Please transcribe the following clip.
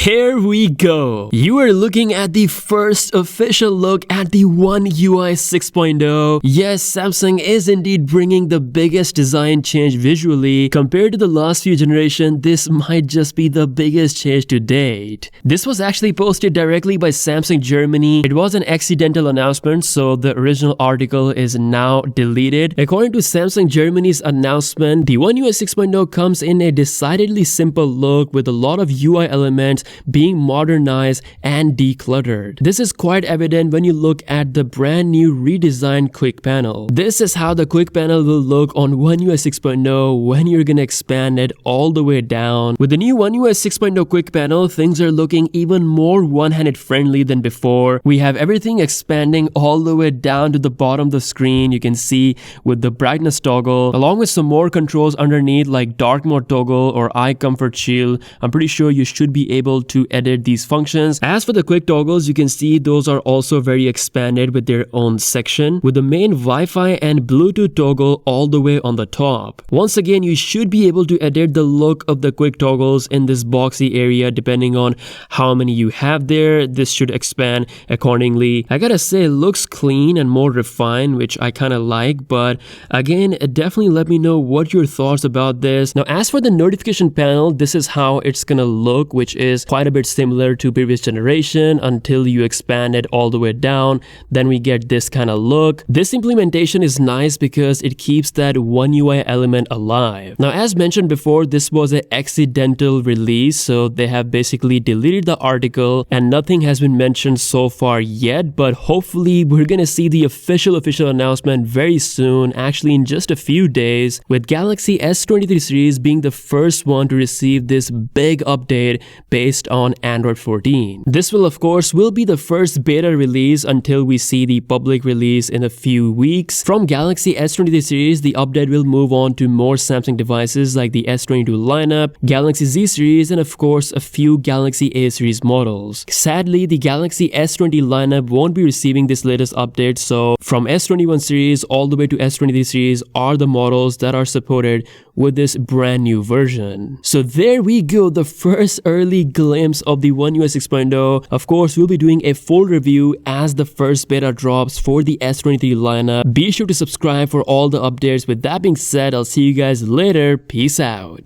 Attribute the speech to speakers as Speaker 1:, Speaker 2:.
Speaker 1: Here we go. You are looking at the first official look at the One UI 6.0. Yes, Samsung is indeed bringing the biggest design change visually. Compared to the last few generations, this might just be the biggest change to date. This was actually posted directly by Samsung Germany. It was an accidental announcement, so the original article is now deleted. According to Samsung Germany's announcement, the One UI 6.0 comes in a decidedly simple look with a lot of UI elements being modernized and decluttered. This is quite evident when you look at the brand new redesigned quick panel. This is how the quick panel will look on One UI 6.0 when you're gonna expand it all the way down. With the new One UI 6.0 quick panel, things are looking even more one-handed friendly than before. We have everything expanding all the way down to the bottom of the screen. You can see with the brightness toggle, along with some more controls underneath like dark mode toggle or eye comfort shield. I'm pretty sure you should be able to edit these functions. As for the quick toggles, you can see those are also very expanded with their own section, with the main Wi-Fi and Bluetooth toggle all the way on the top. Once again, you should be able to edit the look of the quick toggles in this boxy area depending on how many you have there. This should expand accordingly. I gotta say, it looks clean and more refined, which I kind of like, but again, definitely let me know what your thoughts about this. Now, as for the notification panel, this is how it's gonna look, which is quite a bit similar to previous generation until you expand it all the way down. Then we get this kind of look. This implementation is nice because it keeps that One UI element alive. Now, as mentioned before, this was an accidental release, so they have basically deleted the article and nothing has been mentioned so far yet, but hopefully we're gonna see the official announcement very soon, actually in just a few days, with Galaxy S23 series being the first one to receive this big update based on Android 14. This will of course be the first beta release until we see the public release in a few weeks. From Galaxy S23 series, the update will move on to more Samsung devices like the S22 lineup, Galaxy Z series, and of course a few Galaxy A series models. Sadly, the Galaxy S20 lineup won't be receiving this latest update, so from S21 series all the way to S23 series are the models that are supported with this brand new version. So there we go, the first early glimpse of the One UI 6.0. Of course, we'll be doing a full review as the first beta drops for the S23 lineup. Be sure to subscribe for all the updates. With that being said, I'll see you guys later. Peace out.